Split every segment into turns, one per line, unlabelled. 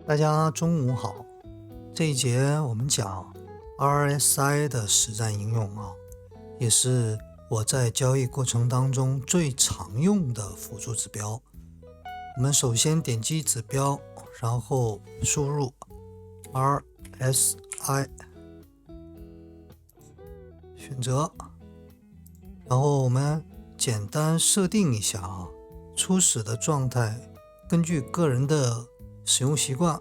大家中午好，这一节我们讲 RSI 的实战应用也是我在交易过程当中最常用的辅助指标。我们首先点击指标，然后输入 RSI， 选择，然后我们简单设定一下初始的状态，根据个人的使用习惯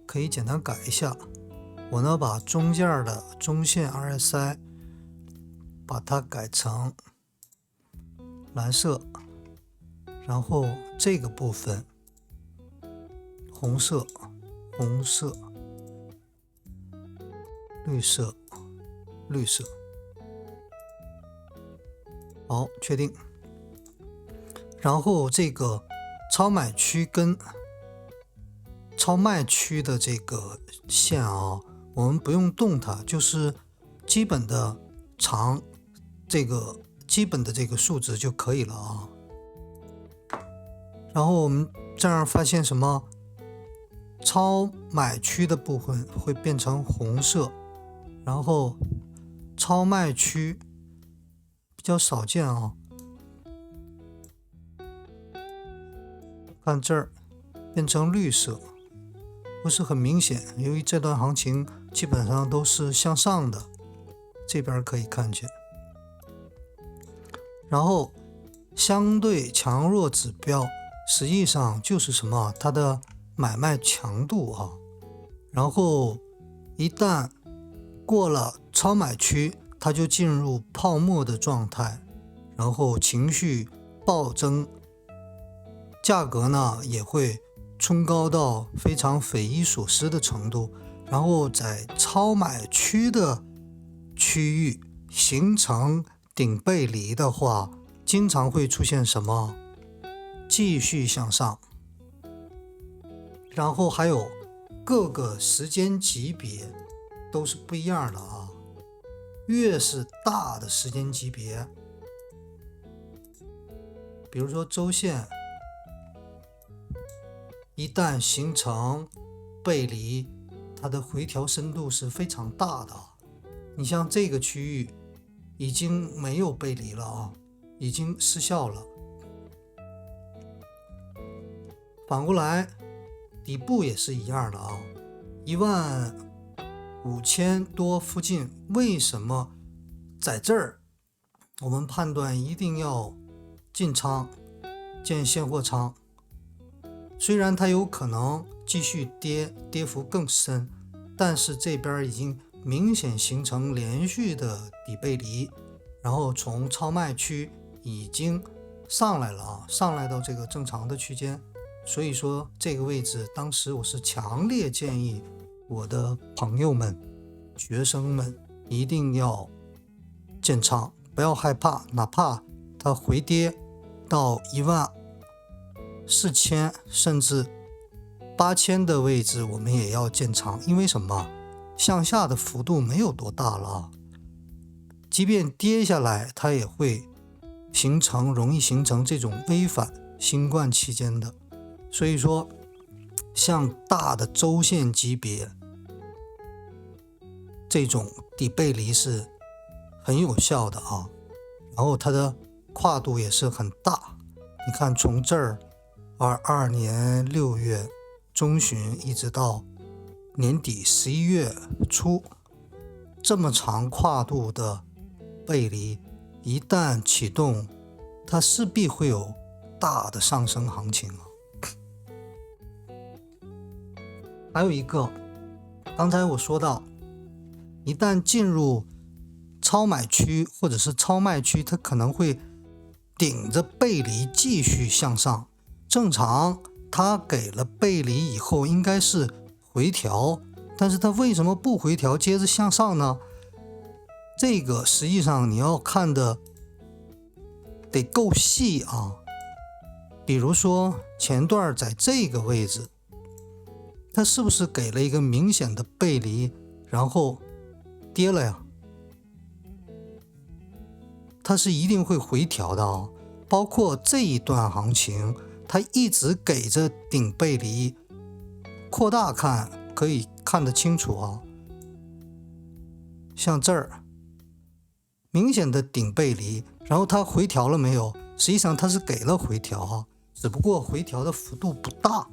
可以简单改一下。我呢把中间的中线 RSI 把它改成蓝色，然后这个部分红色、绿色、绿色。好，确定。然后这个超买区跟超卖区的这个线我们不用动它，就是基本的长这个基本的这个数值就可以了然后我们这样发现什么？超买区的部分会变成红色，然后超卖区比较少见看这儿变成绿色，不是很明显，由于这段行情基本上都是向上的，这边可以看见。然后相对强弱指标实际上就是什么？它的买卖强度然后一旦过了超买区，它就进入泡沫的状态，然后情绪暴增，价格呢也会冲高到非常匪夷所思的程度，然后在超买区的区域形成顶背离的话，经常会出现什么？继续向上。然后还有各个时间级别都是不一样的越是大的时间级别，比如说周线一旦形成背离，它的回调深度是非常大的你像这个区域已经没有背离了已经失效了。反过来底部也是一样的15000多附近，为什么在这儿我们判断一定要进仓建现货仓？虽然它有可能继续跌幅更深，但是这边已经明显形成连续的底背离，然后从超卖区已经上来了上来到这个正常的区间。所以说这个位置当时我是强烈建议我的朋友们学生们一定要建仓，不要害怕，哪怕它回跌到14000甚至8000的位置我们也要建仓。因为什么？向下的幅度没有多大了即便跌下来它也会容易形成这种微反新冠期间的。所以说像大的周线级别这种底背离是很有效的然后它的跨度也是很大。你看从这儿22年6月中旬一直到年底11月初，这么长跨度的背离一旦启动，它势必会有大的上升行情还有一个，刚才我说到一旦进入超买区或者是超卖区，它可能会顶着背离继续向上。正常它给了背离以后应该是回调，但是它为什么不回调接着向上呢？这个实际上你要看的得够细比如说前段在这个位置它是不是给了一个明显的背离然后跌了呀？它是一定会回调的包括这一段行情它一直给着顶背离，扩大看可以看得清楚啊。像这儿明显的顶背离，然后它回调了没有？实际上它是给了回调啊，只不过回调的幅度不大，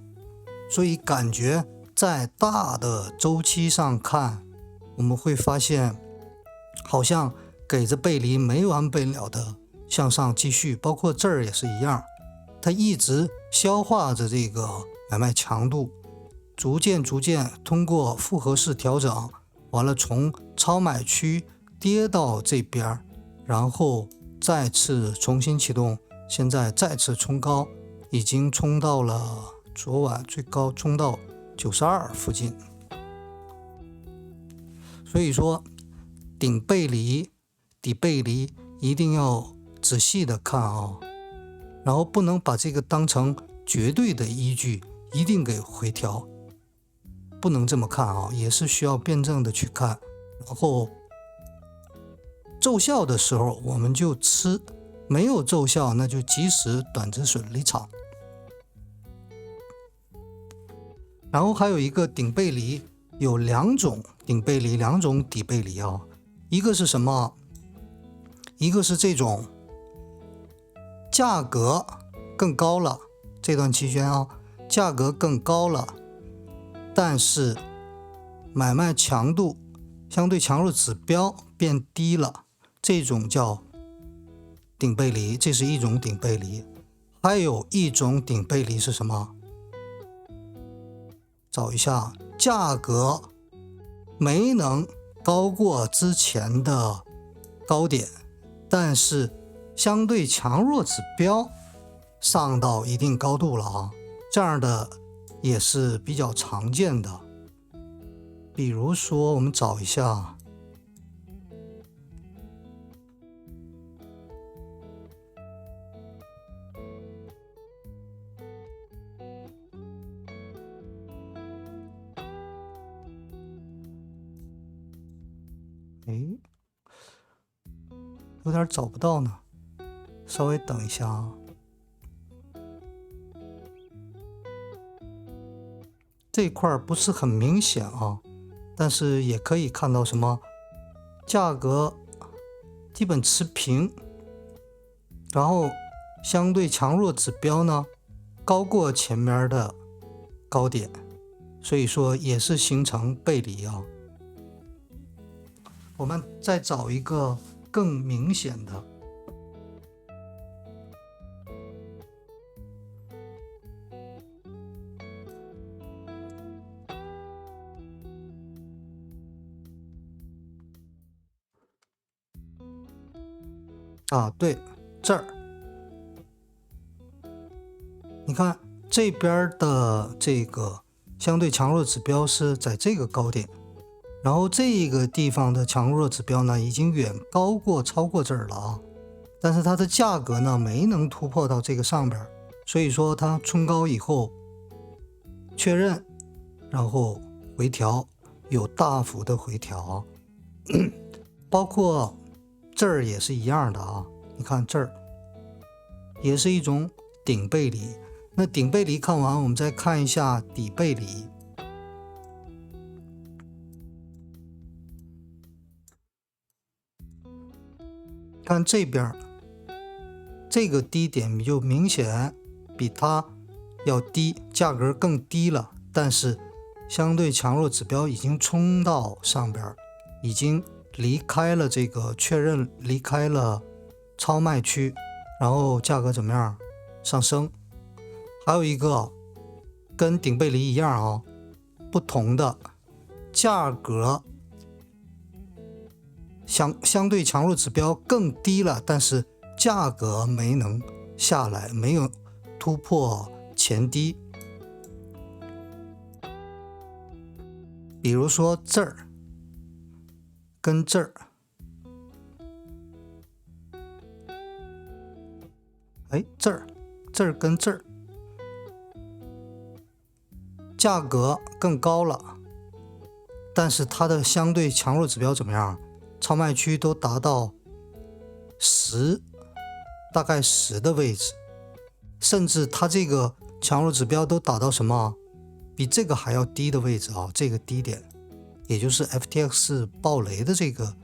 所以感觉在大的周期上看，我们会发现好像给着背离没完没了的向上继续，包括这儿也是一样，它一直消化着这个买卖强度，逐渐通过复合式调整，完了从超买区跌到这边，然后再次重新启动，现在再次冲高，已经冲到了昨晚最高冲到92附近。所以说顶背离底背离一定要仔细的看啊，然后不能把这个当成绝对的依据，一定给回调，不能这么看啊，也是需要辩证的去看。然后奏效的时候我们就吃，没有奏效那就及时短止损离场。然后还有一个顶背离，有两种顶背离，两种底背离啊。一个是什么？一个是这种价格更高了，这段期间啊，价格更高了，但是买卖强度相对强弱指标变低了，这种叫顶背离，这是一种顶背离。还有一种顶背离是什么？找一下，价格没能高过之前的高点，但是相对强弱指标上到一定高度了啊，这样的也是比较常见的。比如说我们找一下，有点找不到呢，稍微等一下啊。这块不是很明显啊，但是也可以看到什么，价格基本持平，然后相对强弱指标呢高过前面的高点，所以说也是形成背离啊。我们再找一个更明显的，对，这儿你看这边的这个相对强弱指标是在这个高点，然后这个地方的强弱指标呢已经远高过超过这儿了啊，但是它的价格呢没能突破到这个上边，所以说它冲高以后确认，然后回调，有大幅的回调，包括这儿也是一样的啊。你看这儿也是一种顶背离，那顶背离看完，我们再看一下底背离。看这边这个低点就明显比它要低，价格更低了，但是相对强弱指标已经冲到上边，已经离开了这个确认，离开了超卖区，然后价格怎么样？上升。还有一个跟顶背离一样啊，不同的价格相对强弱指标更低了，但是价格没能下来，没有突破前低。比如说这儿跟这儿，这儿跟这儿价格更高了，但是它的相对强弱指标怎么样？超卖区都达到10，大概10的位置，甚至它这个强弱指标都达到什么比这个还要低的位置啊，这个低点，也就是 FTX 暴雷的这个，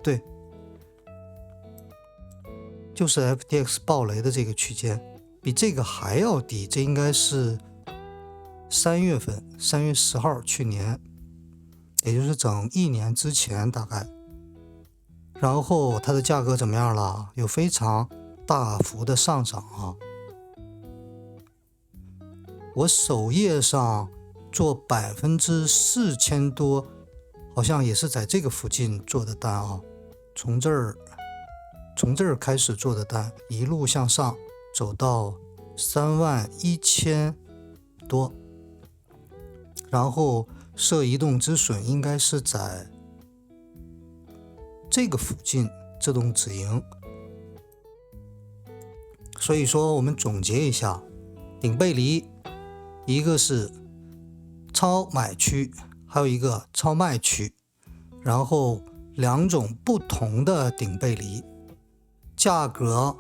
对，就是 FTX 暴雷的这个区间，比这个还要低，这应该是3月10号去年，也就是整1年之前大概。然后它的价格怎么样了？有非常大幅的上涨啊！我首页上做4000多，好像也是在这个附近做的单啊。从这儿开始做的单，一路向上走到31000多，然后设移动止损应该是在这个附近自动止盈。所以说我们总结一下，顶背离一个是超买区，还有一个超卖区，然后2种不同的顶背离，价格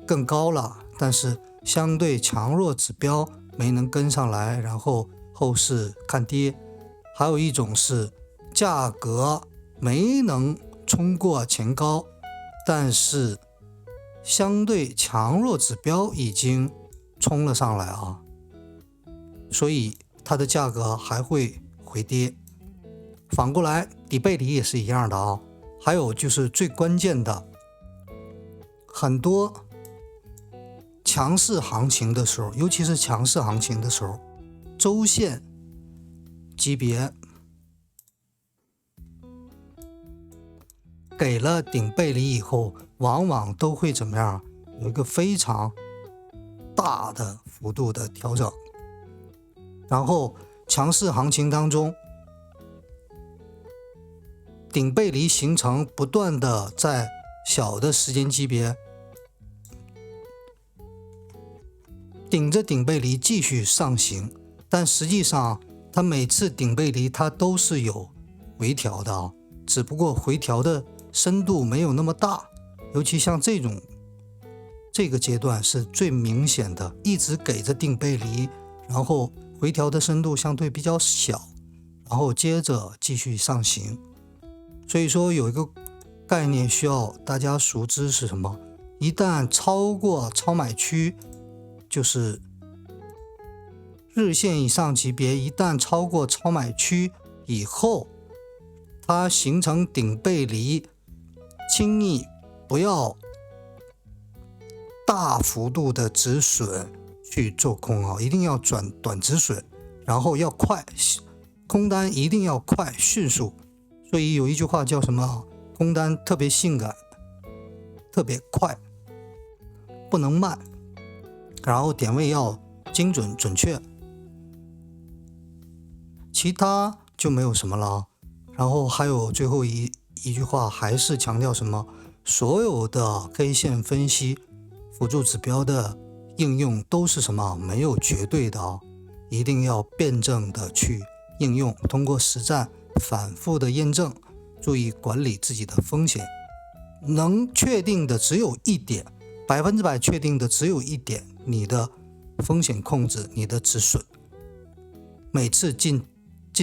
更高了，但是相对强弱指标没能跟上来，然后后市看跌。还有一种是价格没能冲过前高，但是相对强弱指标已经冲了上来啊，所以它的价格还会回跌。反过来底背离也是一样的啊。还有就是最关键的，很多强势行情的时候，尤其是强势行情的时候，周线级别给了顶背离以后，往往都会怎么样？有一个非常大的幅度的调整。然后强势行情当中，顶背离形成不断的在小的时间级别顶着顶背离继续上行，但实际上它每次顶背离它都是有回调的啊，只不过回调的深度没有那么大，尤其像这个阶段是最明显的，一直给着顶背离，然后回调的深度相对比较小，然后接着继续上行。所以说有一个概念需要大家熟知是什么？一旦超过超买区，就是日线以上级别一旦超过超买区以后，它形成顶背离，轻易不要大幅度的止损去做空啊，一定要转短止损，然后要快，空单一定要快迅速。所以有一句话叫什么？空单特别性感，特别快，不能慢，然后点位要精准准确，其他就没有什么了。然后还有最后一句话，还是强调什么？所有的 K 线分析辅助指标的应用都是什么？没有绝对的啊，一定要辩证的去应用，通过实战反复的验证，注意管理自己的风险。能确定的只有一点，100%确定的只有一点，你的风险控制，你的止损。每次进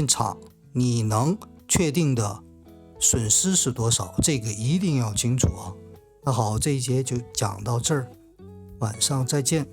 场你能确定的损失是多少，这个一定要清楚啊。那好，这一节就讲到这儿，晚上再见。